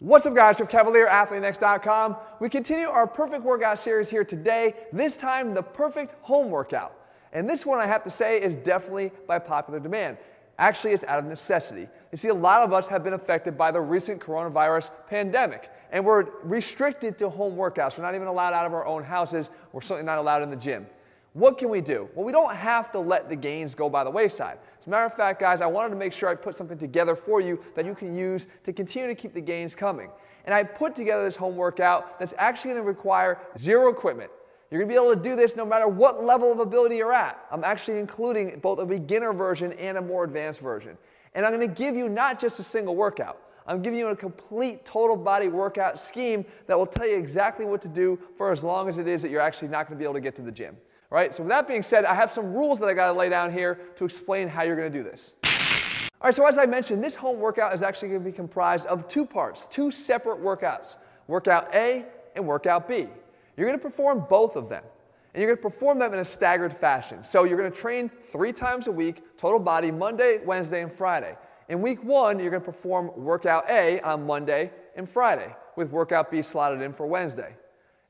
What's up guys, Jeff Cavaliere, AthleanX.com. We continue our perfect workout series here today, this time the perfect home workout. And this one I have to say is definitely by popular demand. Actually, it's out of necessity. You see, a lot of us have been affected by the recent coronavirus pandemic, and we're restricted to home workouts. We're not even allowed out of our own houses. We're certainly not allowed in the gym. What can we do? Well, we don't have to let the gains go by the wayside. As a matter of fact, guys, I wanted to make sure I put something together for you that you can use to continue to keep the gains coming. And I put together this home workout that's actually going to require zero equipment. You're going to be able to do this no matter what level of ability you're at. I'm actually including both a beginner version and a more advanced version. And I'm going to give you not just a single workout. I'm giving you a complete total body workout scheme that will tell you exactly what to do for as long as it is that you're actually not going to be able to get to the gym. All right, so with that being said, I have some rules that I got to lay down here to explain how you're going to do this. All right, so as I mentioned, this home workout is actually going to be comprised of two parts, two separate workouts, workout A and workout B. You're going to perform both of them, and you're going to perform them in a staggered fashion. So you're going to train 3 times a week, total body, Monday, Wednesday, and Friday. In week 1, you're going to perform workout A on Monday and Friday, with workout B slotted in for Wednesday.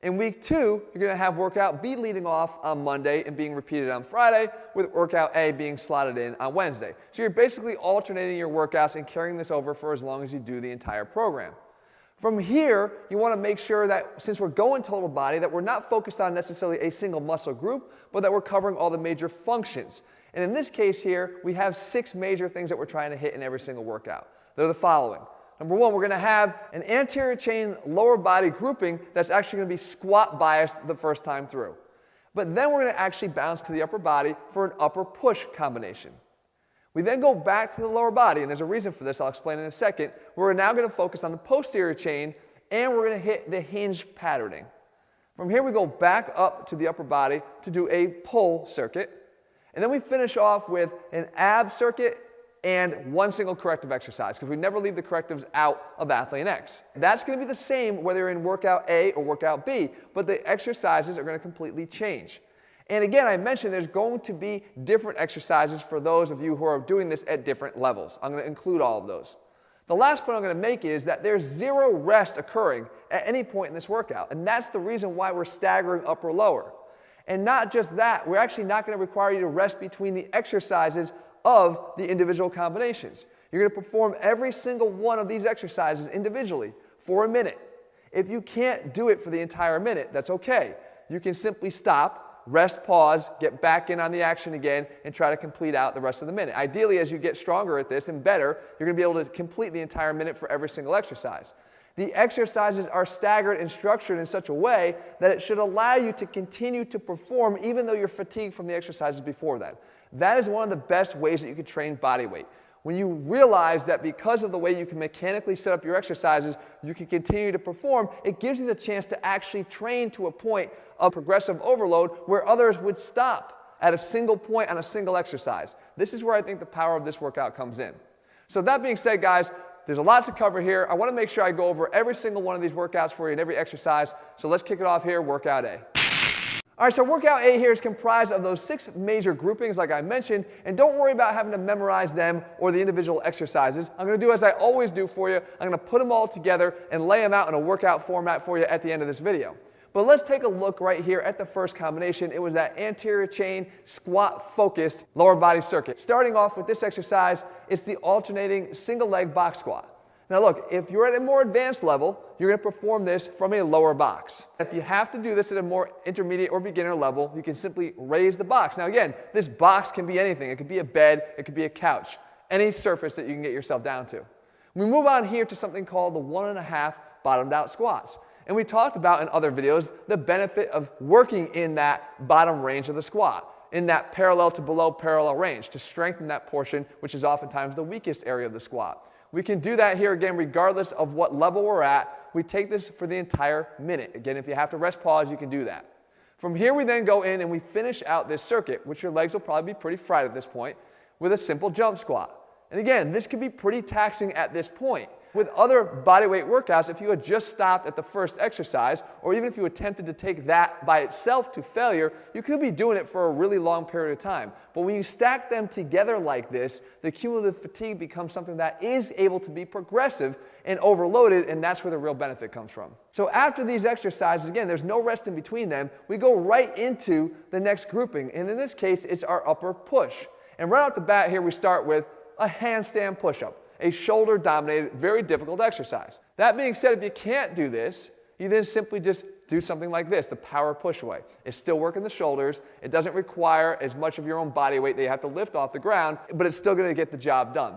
In week 2, you're going to have workout B leading off on Monday and being repeated on Friday, with workout A being slotted in on Wednesday. So you're basically alternating your workouts and carrying this over for as long as you do the entire program. From here, you want to make sure that since we're going total body, that we're not focused on necessarily a single muscle group, but that we're covering all the major functions. And in this case here, we have 6 major things that we're trying to hit in every single workout. They're the following. Number 1, we're going to have an anterior chain lower body grouping that's actually going to be squat biased the first time through. But then we're going to actually bounce to the upper body for an upper push combination. We then go back to the lower body, and there's a reason for this, I'll explain in a second. We're now going to focus on the posterior chain, and we're going to hit the hinge patterning. From here we go back up to the upper body to do a pull circuit, and then we finish off with an ab circuit and 1 single corrective exercise, because we never leave the correctives out of AthleanX. That's going to be the same whether you're in workout A or workout B, but the exercises are going to completely change. And again, I mentioned there's going to be different exercises for those of you who are doing this at different levels. I'm going to include all of those. The last point I'm going to make is that there's 0 rest occurring at any point in this workout, and that's the reason why we're staggering upper lower. And not just that, we're actually not going to require you to rest between the exercises of the individual combinations. You're going to perform every single one of these exercises individually for a minute. If you can't do it for the entire minute, that's okay. You can simply stop, rest, pause, get back in on the action again, and try to complete out the rest of the minute. Ideally, as you get stronger at this and better, you're going to be able to complete the entire minute for every single exercise. The exercises are staggered and structured in such a way that it should allow you to continue to perform even though you're fatigued from the exercises before that. That is one of the best ways that you can train body weight. When you realize that because of the way you can mechanically set up your exercises, you can continue to perform, it gives you the chance to actually train to a point of progressive overload where others would stop at a single point on a single exercise. This is where I think the power of this workout comes in. So that being said, guys, there's a lot to cover here. I want to make sure I go over every single one of these workouts for you and every exercise. So let's kick it off here, workout A. All right, so workout A here is comprised of those 6 major groupings like I mentioned, and don't worry about having to memorize them or the individual exercises. I'm going to do as I always do for you. I'm going to put them all together and lay them out in a workout format for you at the end of this video. But let's take a look right here at the first combination. It was that anterior chain squat focused lower body circuit. Starting off with this exercise, it's the alternating single leg box squat. Now look, if you're at a more advanced level, you're going to perform this from a lower box. If you have to do this at a more intermediate or beginner level, you can simply raise the box. Now again, this box can be anything. It could be a bed, it could be a couch, any surface that you can get yourself down to. We move on here to something called the 1.5 bottomed out squats. And we talked about in other videos the benefit of working in that bottom range of the squat, in that parallel to below parallel range to strengthen that portion, which is oftentimes the weakest area of the squat. We can do that here again regardless of what level we're at. We take this for the entire minute. Again, if you have to rest, pause, you can do that. From here we then go in and we finish out this circuit, which your legs will probably be pretty fried at this point, with a simple jump squat. And again, this can be pretty taxing at this point. with other bodyweight workouts, if you had just stopped at the first exercise, or even if you attempted to take that by itself to failure, you could be doing it for a really long period of time. But when you stack them together like this, the cumulative fatigue becomes something that is able to be progressive and overloaded, and that's where the real benefit comes from. So after these exercises, again, there's no rest in between them, we go right into the next grouping, and in this case, it's our upper push. And right off the bat here, we start with a handstand push-up, a shoulder-dominated, very difficult exercise. That being said, if you can't do this, you then simply just do something like this, the power push away. It's still working the shoulders. It doesn't require as much of your own body weight that you have to lift off the ground, but it's still going to get the job done.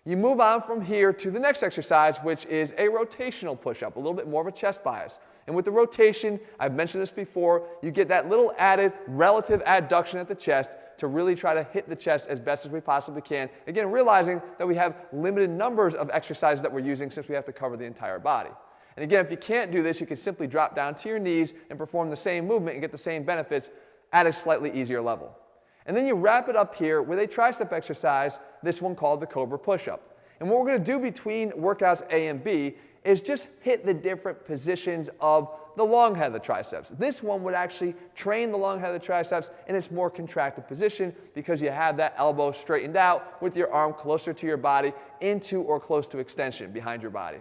You move on from here to the next exercise, which is a rotational push-up, a little bit more of a chest bias. And with the rotation, I've mentioned this before, you get that little added relative adduction at the chest to really try to hit the chest as best as we possibly can. Again, realizing that we have limited numbers of exercises that we're using since we have to cover the entire body. And again, if you can't do this, you can simply drop down to your knees and perform the same movement and get the same benefits at a slightly easier level. And then you wrap it up here with a tricep exercise, this one called the Cobra push-up. And what we're going to do between workouts A and B is just hit the different positions of the long head of the triceps. This one would actually train the long head of the triceps in its more contracted position because you have that elbow straightened out with your arm closer to your body into or close to extension behind your body.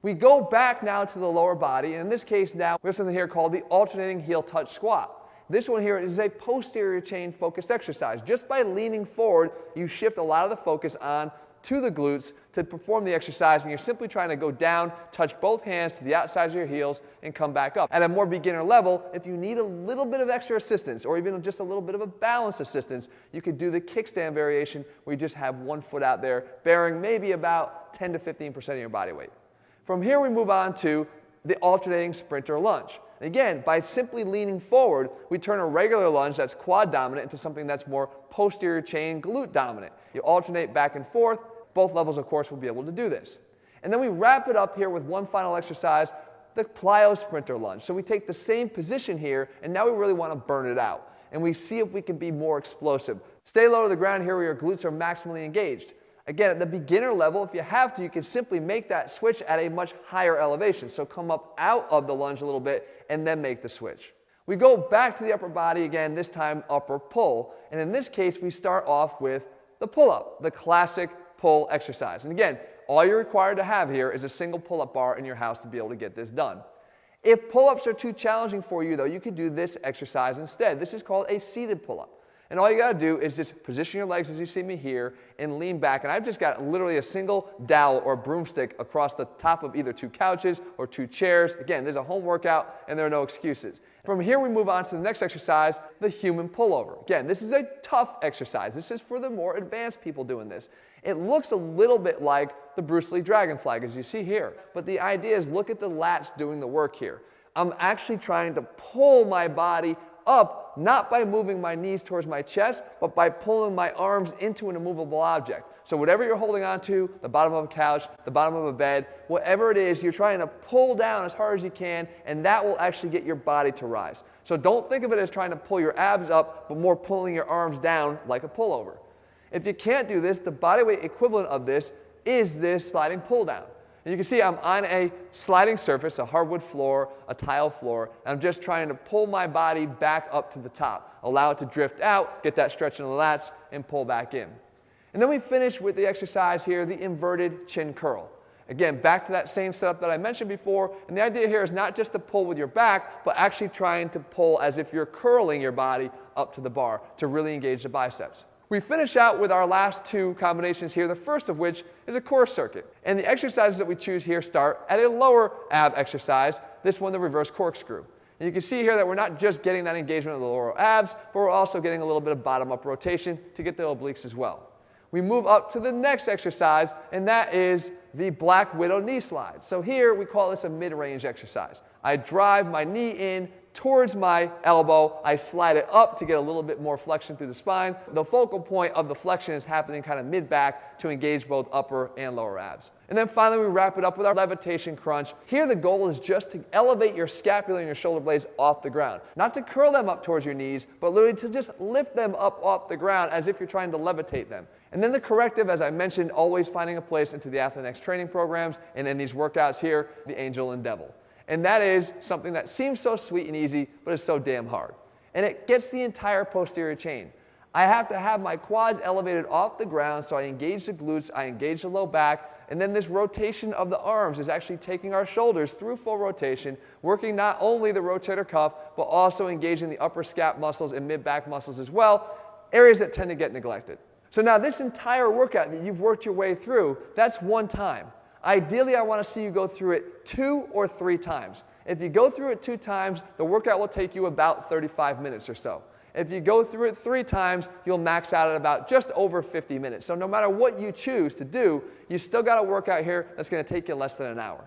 We go back now to the lower body, and in this case now we have something here called the alternating heel touch squat. This one here is a posterior chain focused exercise. Just by leaning forward, you shift a lot of the focus on to the glutes to perform the exercise, and you're simply trying to go down, touch both hands to the outsides of your heels, and come back up. At a more beginner level, if you need a little bit of extra assistance, or even just a little bit of a balance assistance, you could do the kickstand variation where you just have one foot out there, bearing maybe about 10 to 15% of your body weight. From here, we move on to the alternating sprinter lunge. Again, by simply leaning forward, we turn a regular lunge that's quad dominant into something that's more posterior chain glute dominant. You alternate back and forth. Both levels, of course, will be able to do this. And then we wrap it up here with one final exercise, the plyo sprinter lunge. So we take the same position here, and now we really want to burn it out. And we see if we can be more explosive. Stay low to the ground here where your glutes are maximally engaged. Again, at the beginner level, if you have to, you can simply make that switch at a much higher elevation. So come up out of the lunge a little bit and then make the switch. We go back to the upper body again, this time upper pull. And in this case, we start off with the pull-up, the classic pull exercise. And again, all you're required to have here is a single pull-up bar in your house to be able to get this done. If pull-ups are too challenging for you, though, you could do this exercise instead. This is called a seated pull-up. And all you got to do is just position your legs as you see me here and lean back. And I've just got literally a single dowel or broomstick across the top of either two couches or two chairs. Again, there's a home workout and there are no excuses. From here, we move on to the next exercise, the human pullover. Again, this is a tough exercise. This is for the more advanced people doing this. It looks a little bit like the Bruce Lee Dragon Flag, as you see here. But the idea is, look at the lats doing the work here. I'm actually trying to pull my body up, not by moving my knees towards my chest, but by pulling my arms into an immovable object. So whatever you're holding on to, the bottom of a couch, the bottom of a bed, whatever it is, you're trying to pull down as hard as you can, and that will actually get your body to rise. So don't think of it as trying to pull your abs up, but more pulling your arms down like a pullover. If you can't do this, the bodyweight equivalent of this is this sliding pull down. And you can see I'm on a sliding surface, a hardwood floor, a tile floor, and I'm just trying to pull my body back up to the top, allow it to drift out, get that stretch in the lats, and pull back in. And then we finish with the exercise here, the inverted chin curl. Again, back to that same setup that I mentioned before, and the idea here is not just to pull with your back, but actually trying to pull as if you're curling your body up to the bar to really engage the biceps. We finish out with our last two combinations here, the first of which is a core circuit. And the exercises that we choose here start at a lower ab exercise, this one the reverse corkscrew. And you can see here that we're not just getting that engagement of the lower abs, but we're also getting a little bit of bottom-up rotation to get the obliques as well. We move up to the next exercise, and that is the Black Widow knee slide. So here we call this a mid-range exercise. I drive my knee in towards my elbow. I slide it up to get a little bit more flexion through the spine. The focal point of the flexion is happening kind of mid-back to engage both upper and lower abs. And then finally, we wrap it up with our levitation crunch. Here, the goal is just to elevate your scapula and your shoulder blades off the ground. Not to curl them up towards your knees, but literally to just lift them up off the ground as if you're trying to levitate them. And then the corrective, as I mentioned, always finding a place into the Athlean-X training programs and in these workouts here, the Angel and Devil. And that is something that seems so sweet and easy, but is so damn hard. And it gets the entire posterior chain. I have to have my quads elevated off the ground, so I engage the glutes, I engage the low back, and then this rotation of the arms is actually taking our shoulders through full rotation, working not only the rotator cuff, but also engaging the upper scap muscles and mid-back muscles as well, areas that tend to get neglected. So now this entire workout that you've worked your way through, that's one time. Ideally, I want to see you go through it 2 or 3 times. If you go through it 2 times, the workout will take you about 35 minutes or so. If you go through it 3 times, you'll max out at about just over 50 minutes. So no matter what you choose to do, you still got a workout here that's going to take you less than an hour.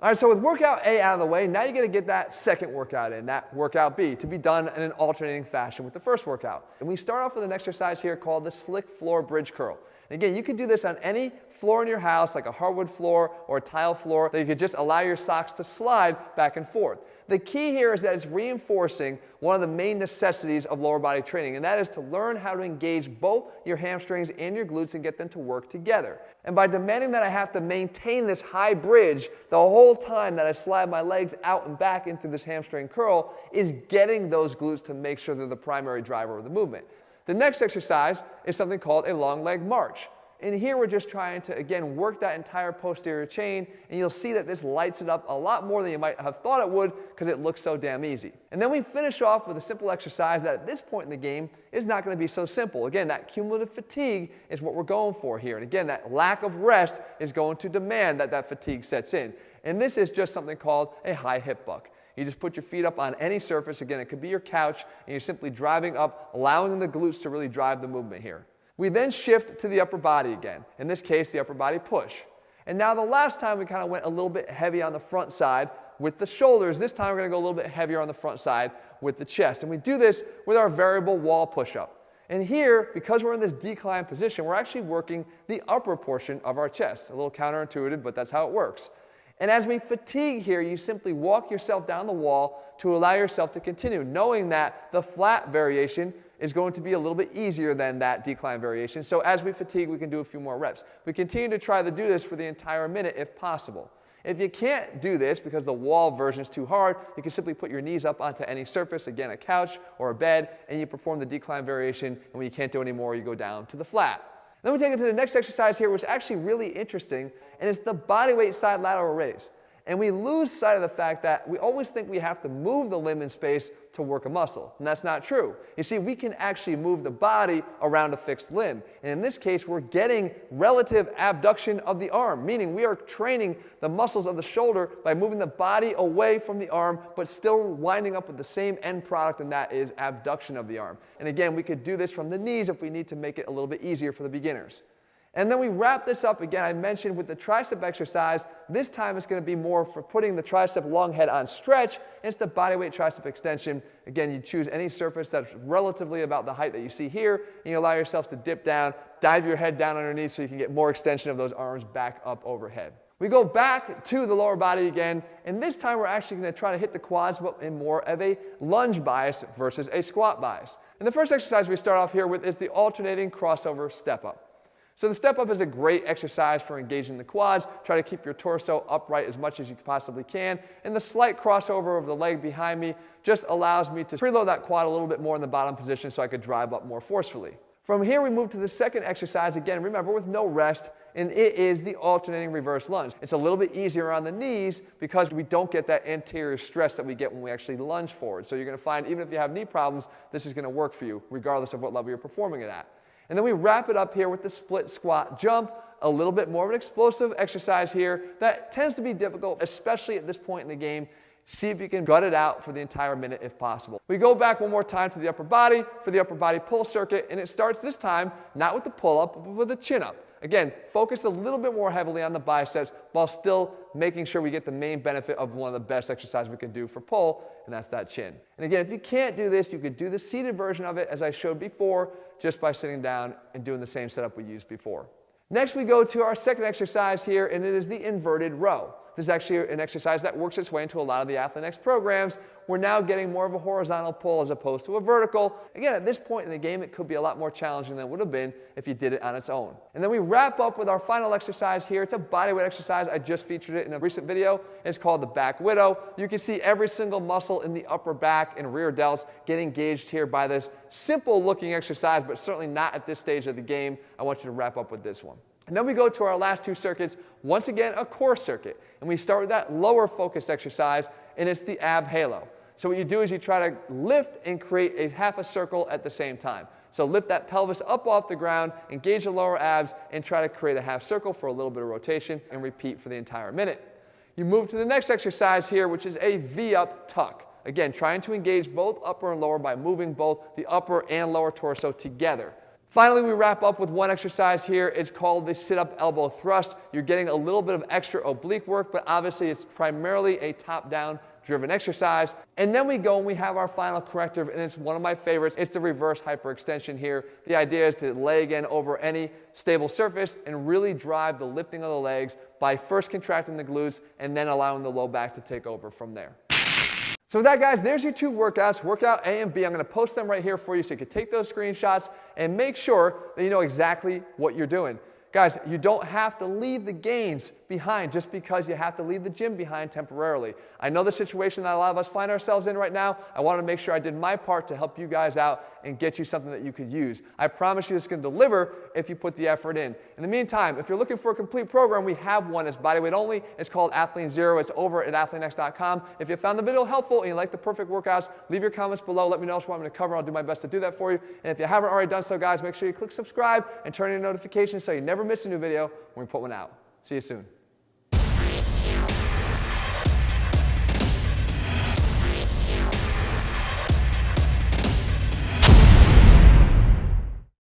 All right, so with workout A out of the way, now you're going to get that second workout in, that workout B, to be done in an alternating fashion with the first workout. And we start off with an exercise here called the slick floor bridge curl. And again, you can do this on any floor in your house, like a hardwood floor or a tile floor, that you could just allow your socks to slide back and forth. The key here is that it's reinforcing one of the main necessities of lower body training, and that is to learn how to engage both your hamstrings and your glutes and get them to work together. And by demanding that I have to maintain this high bridge the whole time that I slide my legs out and back into this hamstring curl is getting those glutes to make sure they're the primary driver of the movement. The next exercise is something called a long leg march. And here we're just trying to, again, work that entire posterior chain, and you'll see that this lights it up a lot more than you might have thought it would because it looks so damn easy. And then we finish off with a simple exercise that at this point in the game is not going to be so simple. Again, that cumulative fatigue is what we're going for here. And again, that lack of rest is going to demand that that fatigue sets in. And this is just something called a high hip buck. You just put your feet up on any surface. Again, it could be your couch, and you're simply driving up, allowing the glutes to really drive the movement here. We then shift to the upper body again, in this case the upper body push. And now the last time we kind of went a little bit heavy on the front side with the shoulders. This time we're going to go a little bit heavier on the front side with the chest. And we do this with our variable wall push-up. And here, because we're in this decline position, we're actually working the upper portion of our chest. A little counterintuitive, but that's how it works. And as we fatigue here, you simply walk yourself down the wall to allow yourself to continue, knowing that the flat variation is going to be a little bit easier than that decline variation. So as we fatigue, we can do a few more reps. We continue to try to do this for the entire minute if possible. If you can't do this because the wall version is too hard, you can simply put your knees up onto any surface, again a couch or a bed, and you perform the decline variation, and when you can't do any more, you go down to the flat. Then we take it to the next exercise here, which is actually really interesting, and it's the bodyweight side lateral raise. And we lose sight of the fact that we always think we have to move the limb in space to work a muscle. And that's not true. You see, we can actually move the body around a fixed limb. And in this case, we're getting relative abduction of the arm, meaning we are training the muscles of the shoulder by moving the body away from the arm, but still winding up with the same end product, and that is abduction of the arm. And again, we could do this from the knees if we need to make it a little bit easier for the beginners. And then we wrap this up, again, I mentioned with the tricep exercise. This time it's going to be more for putting the tricep long head on stretch. It's the bodyweight tricep extension. Again, you choose any surface that's relatively about the height that you see here, and you allow yourself to dip down, dive your head down underneath so you can get more extension of those arms back up overhead. We go back to the lower body again, and this time we're actually going to try to hit the quads, but in more of a lunge bias versus a squat bias. And the first exercise we start off here with is the alternating crossover step up. So the step up is a great exercise for engaging the quads. Try to keep your torso upright as much as you possibly can. And the slight crossover of the leg behind me just allows me to preload that quad a little bit more in the bottom position so I could drive up more forcefully. From here we move to the second exercise, again, remember with no rest, and it is the alternating reverse lunge. It's a little bit easier on the knees because we don't get that anterior stress that we get when we actually lunge forward. So you're going to find even if you have knee problems, this is going to work for you regardless of what level you're performing it at. And then we wrap it up here with the split squat jump, a little bit more of an explosive exercise here that tends to be difficult, especially at this point in the game. See if you can gut it out for the entire minute if possible. We go back one more time to the upper body for the upper body pull circuit, and it starts this time not with the pull-up, but with the chin-up. Again, focus a little bit more heavily on the biceps while still making sure we get the main benefit of one of the best exercises we can do for pull, and that's that chin. And again, if you can't do this, you could do the seated version of it as I showed before, just by sitting down and doing the same setup we used before. Next, we go to our second exercise here, and it is the inverted row. This is actually an exercise that works its way into a lot of the AthleanX programs. We're now getting more of a horizontal pull as opposed to a vertical. Again, at this point in the game, it could be a lot more challenging than it would have been if you did it on its own. And then we wrap up with our final exercise here. It's a bodyweight exercise. I just featured it in a recent video. It's called the back widow. You can see every single muscle in the upper back and rear delts get engaged here by this simple looking exercise, but certainly not at this stage of the game. I want you to wrap up with this one. And then we go to our last two circuits, once again a core circuit. And we start with that lower focus exercise, and it's the ab halo. So what you do is you try to lift and create a half a circle at the same time. So lift that pelvis up off the ground, engage the lower abs, and try to create a half circle for a little bit of rotation, and repeat for the entire minute. You move to the next exercise here, which is a V-up tuck. Again, trying to engage both upper and lower by moving both the upper and lower torso together. Finally, we wrap up with one exercise here. It's called the sit-up elbow thrust. You're getting a little bit of extra oblique work, but obviously it's primarily a top-down driven exercise. And then we go and we have our final corrective, and it's one of my favorites. It's the reverse hyperextension here. The idea is to lay again over any stable surface and really drive the lifting of the legs by first contracting the glutes and then allowing the low back to take over from there. So with that, guys, there's your two workouts, workout A and B. I'm going to post them right here for you so you can take those screenshots and make sure that you know exactly what you're doing. Guys, you don't have to leave the gains behind just because you have to leave the gym behind temporarily. I know the situation that a lot of us find ourselves in right now. I want to make sure I did my part to help you guys out and get you something that you could use. I promise you it's going to deliver if you put the effort in. In the meantime, if you're looking for a complete program, we have one. It's bodyweight only. It's called Athlean Zero. It's over at athleanx.com. If you found the video helpful and you like the perfect workouts, leave your comments below. Let me know what you want me to cover. I'll do my best to do that for you. And if you haven't already done so, guys, make sure you click subscribe and turn on your notifications so you never miss a new video when we put one out. See you soon.